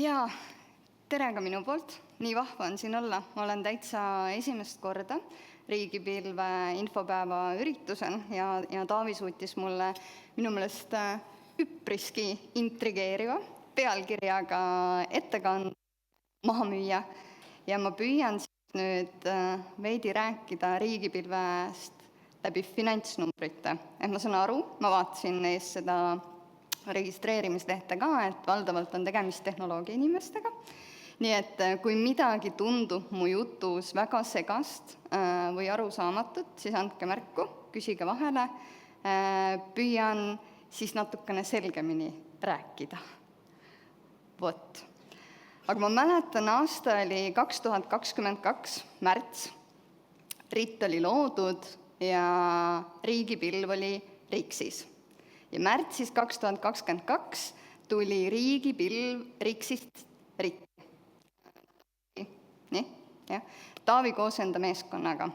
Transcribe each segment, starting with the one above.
Jaa, tere ka minu poolt. Nii vahva on siin olla. Ma olen täitsa esimest korda riigipilve infopäeva üritusel ja Taavi suutis mulle minu meelest üpriski intrigeeriva pealkirjaga ettekande maha müüa. Ja ma püüan siis nüüd veidi rääkida riigipilvest läbi finantsnumbrite. Ma saan aru, ma vaatasin ees seda registreerimislehte ka, et valdavalt on tegemist tehnoloogia inimestega. Nii et kui midagi tundub mu jutus väga segast või arusaamatut, siis andke märku, küsige vahele, püüan siis natukene selgemini rääkida. Vot. Aga ma mäletan, aasta oli 2022, märts, RIT oli loodud ja riigipilv oli RIKSis. Ja märtsis 2022 tuli riigipilv RIKSist RIT. Nii, jah. Taavi koos enda meeskonnaga.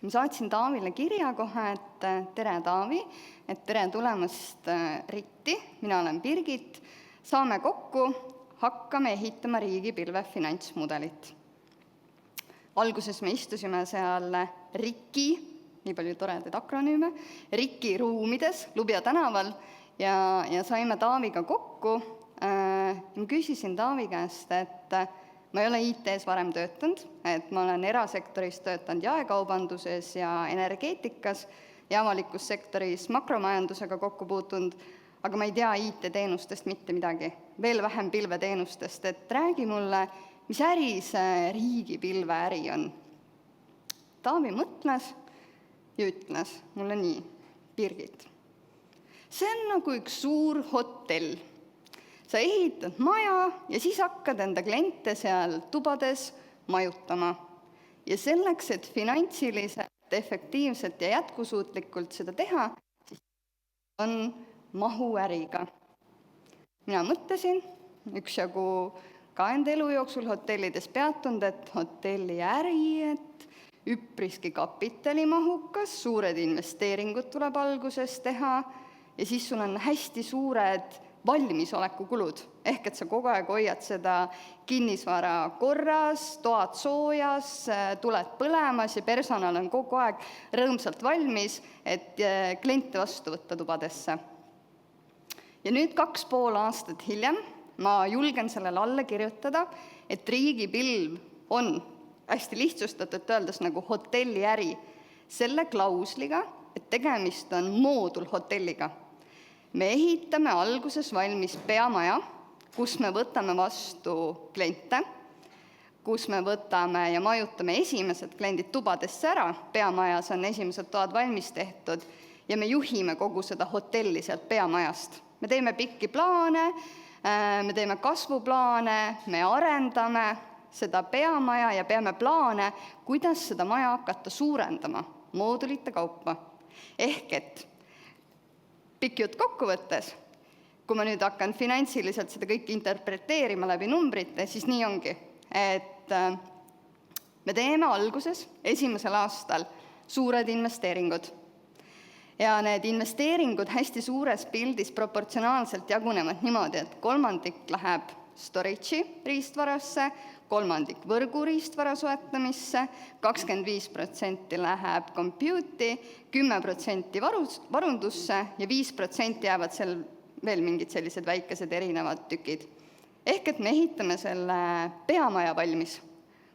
Ma saatsin Taavile kirja kohe, et tere Taavi, et tere tulemast RIT-i, mina olen Birgit, saame kokku, hakkame ehitama riigipilve finantsmudelit. Alguses me istusime seal RIKi, nii palju toredaid akronüüme, RIKi ruumides Lubja tänaval ja saime Taaviga kokku. Ma küsisin Taavi käest, et ma ei ole IT-s varem töötanud, et ma olen erasektoris töötanud jaekaubanduses ja energeetikas ja avalikus sektoris makromajandusega kokku puutunud, aga ma ei tea IT-teenustest mitte midagi, veel vähem pilveteenustest, et räägi mulle, mis äri see riigipilve äri on. Taavi mõtles ja ütles mulle nii, Birgit, see on nagu üks suur hotell. Sa ehitad maja ja siis hakkad enda kliente seal tubades majutama. Ja selleks, et finantsiliselt, efektiivselt ja jätkusuutlikult seda teha, siis on mahuäriga. Mina mõtlesin, üksjagu ka enda elu jooksul hotellides peatunud, et hotelliäri, et üpriski kapitalimahukas, suured investeeringud tuleb alguses teha ja siis sul on hästi suured valmisolekukulud, ehk et sa kogu aeg hoiad seda kinnisvara korras, toad soojas, tuled põlemas ja personal on kogu aeg rõõmsalt valmis, et kliente vastu võtta tubadesse. Ja nüüd 2,5 aastat hiljem ma julgen sellele alla kirjutada, et riigipilv on hästi lihtsustatult öeldes nagu hotelliäri selle klausliga, et tegemist on moodulhotelliga. Me ehitame alguses valmis peamaja, kus me võtame vastu kliente, kus me võtame ja majutame esimesed kliendid tubadesse ära, peamajas on esimesed toad valmis tehtud ja me juhime kogu seda hotelli sealt peamajast. Me teeme pikki plaane, me teeme kasvuplaane, me arendame seda peamaja ja peame plaane, kuidas seda maja hakata suurendama moodulite kaupa. Ehk et pikk jutt kokkuvõttes, kui ma nüüd hakkan finantsiliselt seda kõik interpreteerima läbi numbrite, siis nii ongi, et me teeme alguses esimesel aastal suured investeeringud. Ja need investeeringud hästi suures pildis proportsionaalselt jagunevad niimoodi, et 1/3 läheb storage'i riistvarasse, 1/3 võrgu riistvara soetamisse, 25% läheb compute'i, 10% varundusse ja 5% jäävad seal veel mingid sellised väikesed erinevad tükid. Ehk et me ehitame selle peamaja valmis,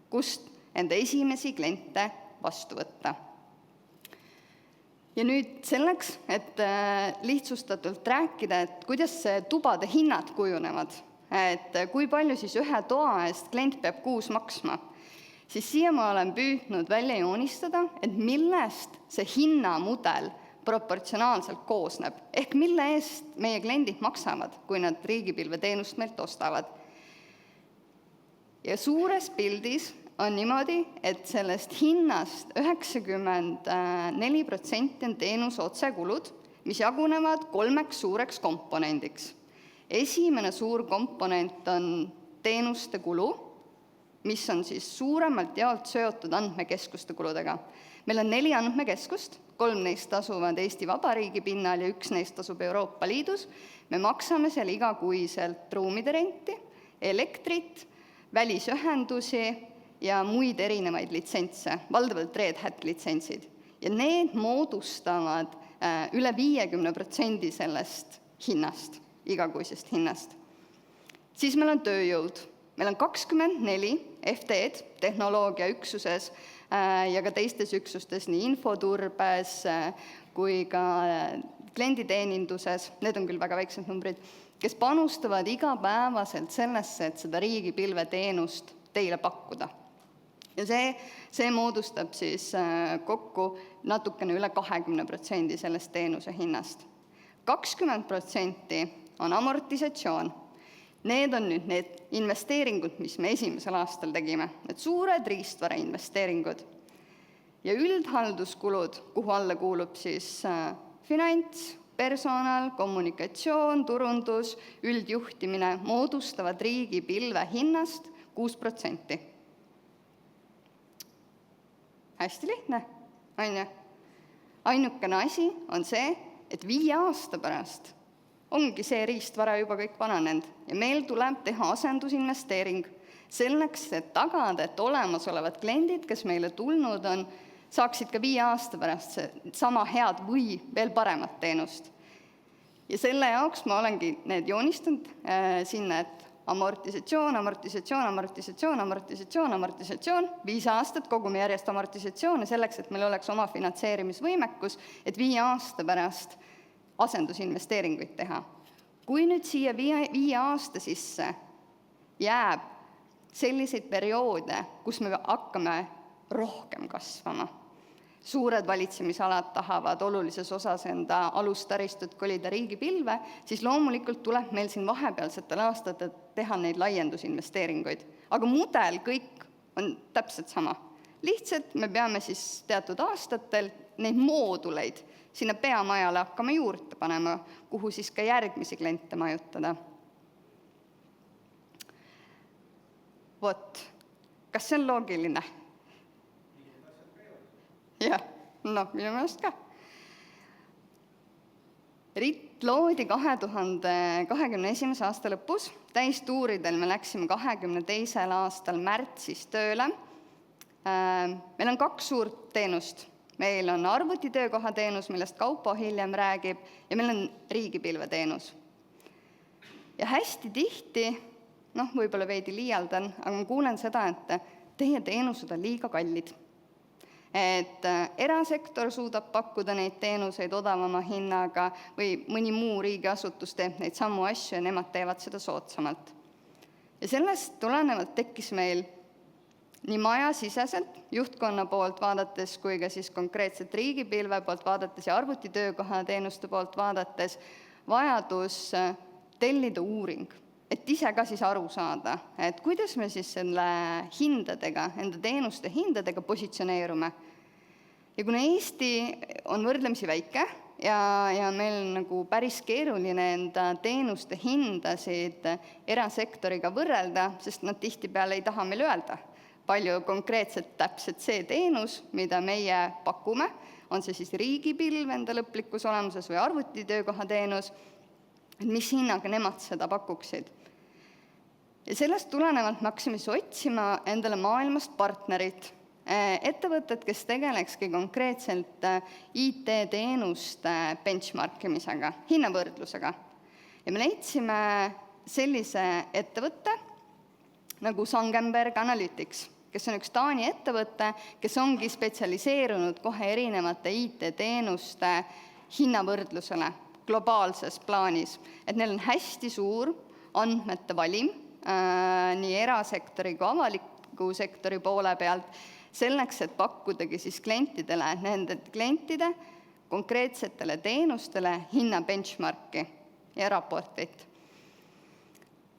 kust enda esimesi kliente vastu võtta. Ja nüüd selleks, et lihtsustatult rääkida, et kuidas see tubade hinnad kujunevad, et kui palju siis ühe toa eest klient peab kuus maksma, siis siia ma olen püüdnud välja joonistada, et millest see hinnamudel proportsionaalselt koosneb, ehk mille eest meie kliendid maksavad, kui nad riigipilveteenust meilt ostavad. Ja suures pildis on niimoodi, et sellest hinnast 94% on teenuse otsekulud, mis jagunevad 3 suureks komponendiks. Esimene suur komponent on teenuste kulu, mis on siis suuremalt jaolt seotud andmekeskuste kuludega. Meil on 4 andmekeskust, 3 neist asuvad Eesti Vabariigi pinnal ja 1 neist asub Euroopa Liidus. Me maksame seal igakuiselt ruumide renti elektrit, välisühendusi ja muid erinevaid litsentse, valdavalt Red Hat litsentsid. Ja need moodustavad üle 50% sellest hinnast, igakuisest hinnast. Siis meil on tööjõud. Meil on 24 FTE-d tehnoloogiaüksuses ja ka teistes üksustes, nii infoturbes kui ka klienditeeninduses, need on küll väga väiksed numbrid, kes panustavad igapäevaselt sellesse, et seda riigipilveteenust teile pakkuda. Ja see moodustab siis kokku natukene üle 20% sellest teenuse hinnast. 20% on amortisatsioon. Need on nüüd need investeeringud, mis me esimesel aastal tegime, need suured riistvara investeeringud. Ja üldhalduskulud, kuhu alla kuulub siis finants, personal, kommunikatsioon, turundus, üldjuhtimine, moodustavad riigipilve hinnast 6%. Hästi lihtne, on ju? Ainukene asi on see, et 5 aasta pärast ongi see riistvara juba kõik vananenud ja meil tuleb teha asendusinvesteering selleks, et tagada, et olemasolevad kliendid, kes meile tulnud on, saaksid ka 5 aasta pärast sama head või veel paremat teenust. Ja selle jaoks ma olengi need joonistanud sinna, et amortisatsioon, 5 aastat kogume järjest amortisatsioone selleks, et meil oleks oma finantseerimisvõimekus, et 5 aasta pärast asendusinvesteeringuid teha. Kui nüüd siia 5 aasta sisse jääb selliseid perioode, kus me hakkame rohkem kasvama, suured valitsemisalad tahavad olulises osas enda alustaristut kolida riigipilve, siis loomulikult tuleb meil siin vahepealsetel aastatel teha neid laiendusinvesteeringuid. Aga mudel kõik on täpselt sama. Lihtsalt me peame siis teatud aastatel neid mooduleid sinna peamajale hakkama juurde panema, kuhu siis ka järgmisi kliente majutada. Vot, kas see on loogiline? Jah, minu meelest ka. RIT loodi 2021. aasta lõpus, täistuuridel me läksime 2022. aastal märtsis tööle. Meil on 2 suurt teenust. Meil on arvutitöökoha teenus, millest Kaupo hiljem räägib, ja meil on riigipilveteenus. Ja hästi tihti, võib-olla veidi liialdan, aga ma kuulen seda, et teie teenused on liiga kallid. Et erasektor suudab pakkuda neid teenuseid odavama hinnaga või mõni muu riigiasutus teeb neid samu asju ja nemad teevad seda soodsamalt. Ja sellest tulenevalt tekkis meil nii majasiseselt, juhtkonna poolt vaadates, kui ka siis konkreetselt riigipilve poolt vaadates ja arvutitöökoha teenuste poolt vaadates vajadus tellida uuring, et ise ka siis aru saada, et kuidas me siis selle hindadega, enda teenuste hindadega positsioneerume. Ja kuna Eesti on võrdlemisi väike ja meil nagu päris keeruline enda teenuste hindasid erasektoriga võrrelda, sest nad tihtipeale ei taha meil öelda, palju konkreetselt täpselt see teenus, mida meie pakume, on see siis riigipilv enda lõplikus olemuses või arvutitöökoha teenus, mis hinnaga nemad seda pakuksid. Ja sellest tulenevalt me hakkasime otsima endale maailmast partnerit, ettevõtted, kes tegelekski konkreetselt IT-teenuste benchmarkimisega, hinnavõrdlusega. Ja me leidsime sellise ettevõtte nagu Sangenberg Analytics, kes on üks Taani ettevõte, kes ongi spetsialiseerunud kohe erinevate IT-teenuste hinnavõrdlusele globaalses plaanis. Et neil on hästi suur andmete valim nii erasektori kui avaliku sektori poole pealt, selleks, et pakkudagi siis klientidele, nende klientide konkreetsetele teenustele hinna benchmarki ja raportit.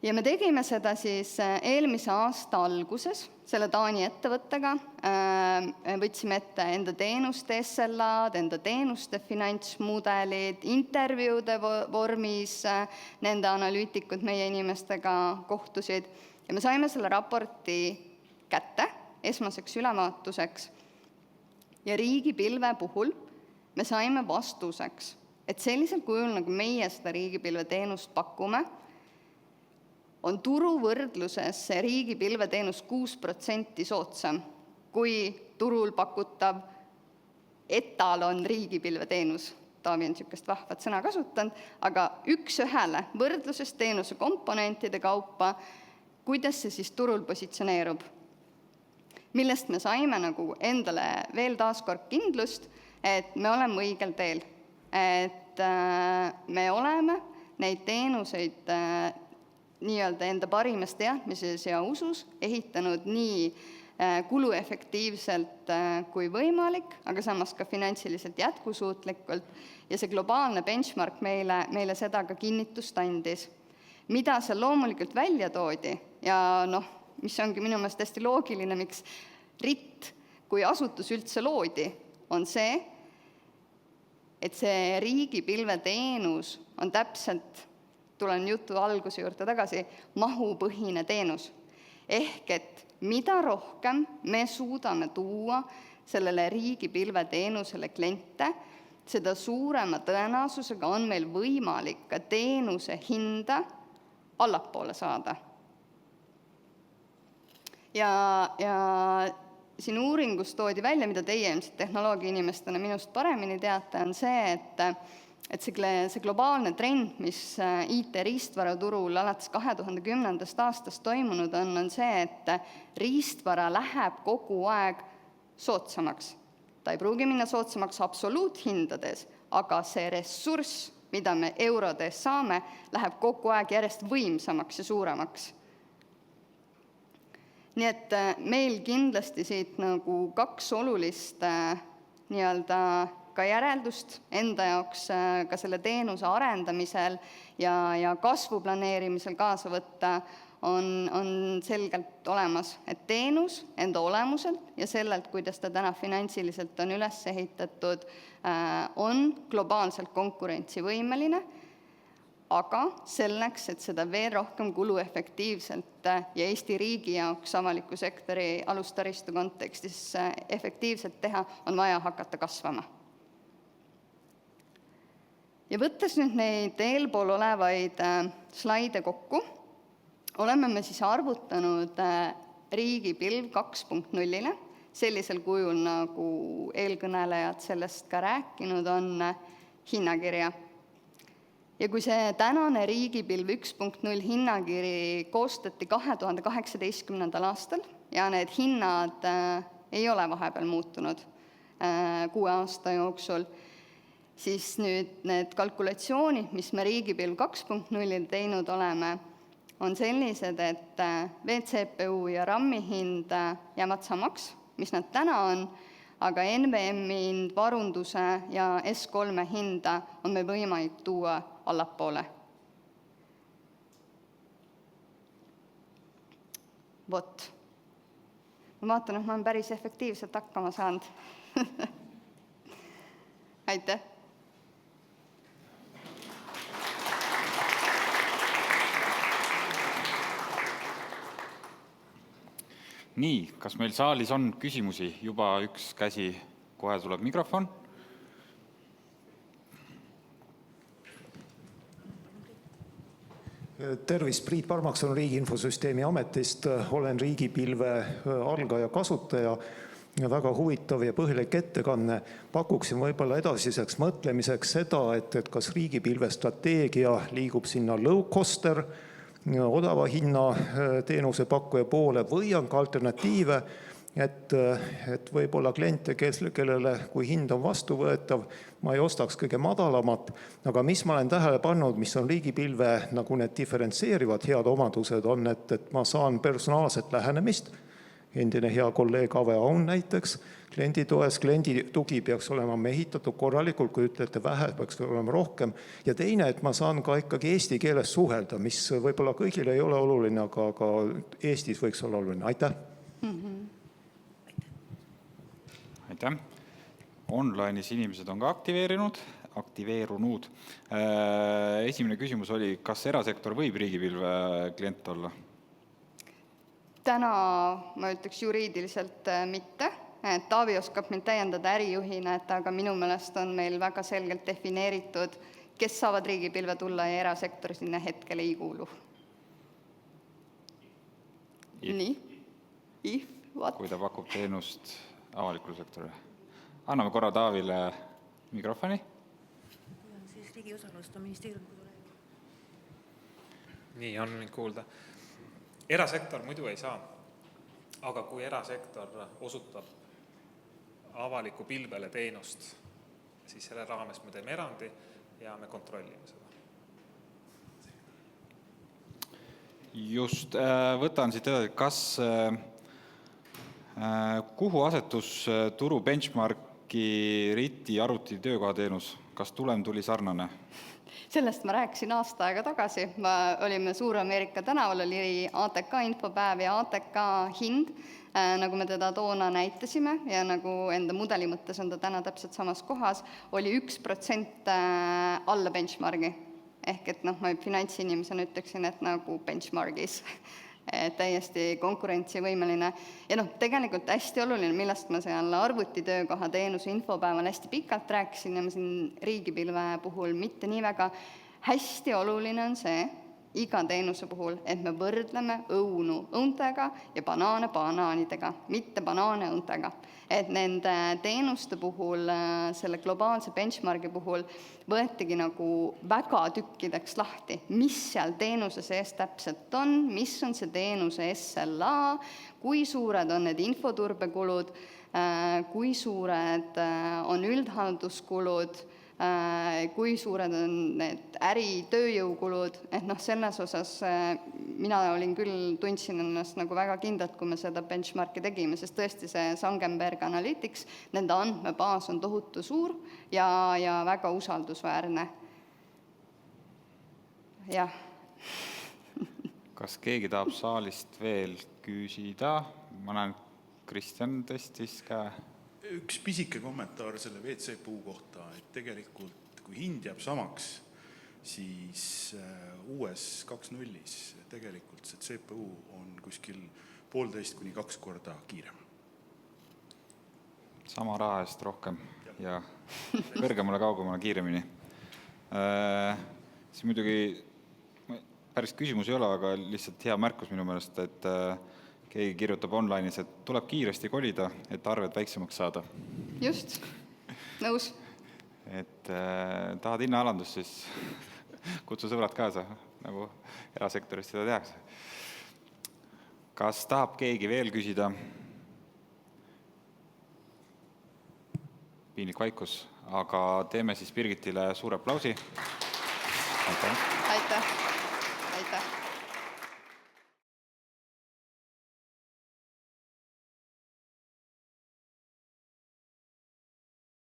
Ja me tegime seda siis eelmise aasta alguses selle Taani ettevõttega, võtsime ette enda teenuste SLA-d, enda teenuste finantsmudelid, intervjuude vormis, nende analüütikud meie inimestega kohtusid ja me saime selle raporti kätte esmaseks ülevaatuseks ja riigipilve puhul me saime vastuseks, et sellisel kujul, nagu meie seda riigipilve teenust pakume, on turuvõrdluses see riigipilveteenus 6% soodsam kui turul pakutav etalon riigipilveteenus. Taavi on niisugust vahvat sõna kasutanud, aga üks-ühele võrdluses teenuse komponentide kaupa, kuidas see siis turul positsioneerub. Millest me saime nagu endale veel taaskord kindlust, et me oleme õigel teel. Et me oleme neid teenuseid nii-öelda enda parimas teadmises ja usus ehitanud nii kuluefektiivselt kui võimalik, aga samas ka finantsiliselt jätkusuutlikult ja see globaalne benchmark meile seda ka kinnitust andis. Mida seal loomulikult välja toodi ja mis ongi minu meelest hästi loogiline, miks RIT kui asutus üldse loodi, on see, et see riigipilveteenus on täpselt, tulen jutu alguse juurde tagasi, mahupõhine teenus. Ehk et mida rohkem me suudame tuua sellele riigipilveteenusele kliente, seda suurema tõenäosusega on meil võimalik ka teenuse hinda allapoole saada. Ja siin uuringus toodi välja, mida teie ilmselt tehnoloogia inimestena minust paremini teate, on see, et see globaalne trend, mis IT-riistvaraturul alates 2010. aastast toimunud on see, et riistvara läheb kogu aeg soodsamaks. Ta ei pruugi minna soodsamaks absoluuthindades, aga see ressurss, mida me eurodes saame, läheb kogu aeg järjest võimsamaks ja suuremaks. Nii et meil kindlasti siit nagu 2 olulist nii-öelda ka järeldust enda jaoks ka selle teenuse arendamisel ja kasvu planeerimisel kaasa võtta on selgelt olemas, et teenus enda olemuselt ja sellelt, kuidas ta täna finantsiliselt on üles ehitatud, on globaalselt konkurentsivõimeline, aga selleks, et seda veel rohkem kuluefektiivselt ja Eesti riigi jaoks avaliku sektori alustaristu kontekstis efektiivselt teha, on vaja hakata kasvama. Ja võttes nüüd neid eelpool olevaid slaide kokku, oleme me siis arvutanud riigipilv 2.0-le, sellisel kujul, nagu eelkõnelejad sellest ka rääkinud on, hinnakirja. Ja kui see tänane riigipilv 1.0 hinnakiri koostati 2018. aastal ja need hinnad ei ole vahepeal muutunud 6 aasta jooksul, siis nüüd need kalkulatsioonid, mis me riigipilv 2.0 teinud oleme, on sellised, et VCPU ja RAM-i hind jäävad samaks, mis nad täna on, aga NVM-i hind, varunduse ja S3 hinda on meil võimalik tuua allapoole. Vot. Ma vaatan, et ma olen päris efektiivselt hakkama saanud. Aitäh! Nii, kas meil saalis on küsimusi? Juba üks käsi, kohe tuleb mikrofon. Tervist, Priit Parmakson Riigi Infosüsteemi Ametist. Olen riigipilve algaja kasutaja. Väga huvitav ja põhilik ettekanne. Pakuksin võib-olla edasiseks mõtlemiseks seda, et kas riigipilve strateegia liigub sinna low-coster, odava hinna teenuse pakkuja poole või on ka alternatiive, et võib-olla kliente, kellele kui hind on vastuvõetav, ma ei ostaks kõige madalamat, aga mis ma olen tähele pannud, mis on riigipilve nagu need diferentseerivad head omadused on, et ma saan personaalset lähenemist, endine hea kolleeg Ave Aun näiteks, kliendi toes, kliendi tugi peaks olema mehitatud korralikult, kui ütlete vähe, peaks olema rohkem. Ja teine, et ma saan ka ikkagi eesti keeles suhelda, mis võib-olla kõigile ei ole oluline, aga Eestis võiks olla oluline. Aitäh! Aitäh! Online'is inimesed on ka aktiveerunud. Esimene küsimus oli, kas erasektor võib riigipilve klient olla? Täna ma ütleks juriidiliselt mitte. Taavi oskab mind täiendada ärijuhina, aga minu meelest on meil väga selgelt defineeritud, kes saavad riigipilve tulla ja erasektor sinna hetkel ei kuulu. nii, if, what? kui ta pakub teenust avalikule sektorile. Anname korra Taavile mikrofoni. Siis riigi osalust on ministeerium kodulehel. Nii on mind kuulda. Erasektor muidu ei saa, aga kui erasektor osutab avaliku pilvele teenust, siis selle raames me teeme erandi ja me kontrollime seda. Just, võtan siit edasi, kas kuhu asetus turu benchmarki RIT-i arvuti töökohateenus? Kas tulem tuli sarnane? Sellest ma rääkisin aasta aega tagasi. Olime Suur-Ameerika tänaval, oli ATK infopäev ja ATK hind, nagu me teda toona näitasime ja nagu enda mudeli mõttes on ta täna täpselt samas kohas, oli 1% alla benchmargi. Ehk et ma finantsinimesena ütleksin, et nagu benchmargis täiesti konkurentsivõimeline. Ja tegelikult hästi oluline, millest ma seal arvutitöökoha teenuse infopäeval hästi pikalt rääkisin ja ma siin riigipilve puhul mitte nii väga, hästi oluline on see iga teenuse puhul, et me võrdleme õunu õuntega ja banaane banaanidega, mitte banaane õuntega. Et nende teenuste puhul, selle globaalse benchmargi puhul võetigi nagu väga tükkideks lahti, mis seal teenuse sees täpselt on, mis on see teenuse SLA, kui suured on need infoturbekulud, kui suured on üldhalduskulud, kui suured on need tööjõukulud, et selles osas mina tundsin ennast nagu väga kindlalt, kui me seda benchmarki tegime, sest tõesti see Sangenberg Analytics, nende andmebaas on tohutu suur ja väga usaldusväärne. Jah. Kas keegi tahab saalist veel küsida? Ma näen, Kristjan tõstis käe. Üks pisike kommentaar selle WC-puu kohta, et tegelikult kui hind jääb samaks, siis uues 2.0-s tegelikult see CPU on kuskil 1,5 kuni 2 korda kiirem. Sama raha eest rohkem ja kõrgemale kaugemale kiiremini. See muidugi päris küsimus ei ole, aga lihtsalt hea märkus minu meelest, et keegi kirjutab online'is, et tuleb kiiresti kolida, et arved väiksemaks saada. Just, nõus. Et tahad hinnaalandust, siis kutsu sõbrad kaasa, nagu erasektoris seda tehakse. Kas tahab keegi veel küsida? Piinlik vaikus, aga teeme siis Birgitile suure aplausi. Aitäh. Aitäh.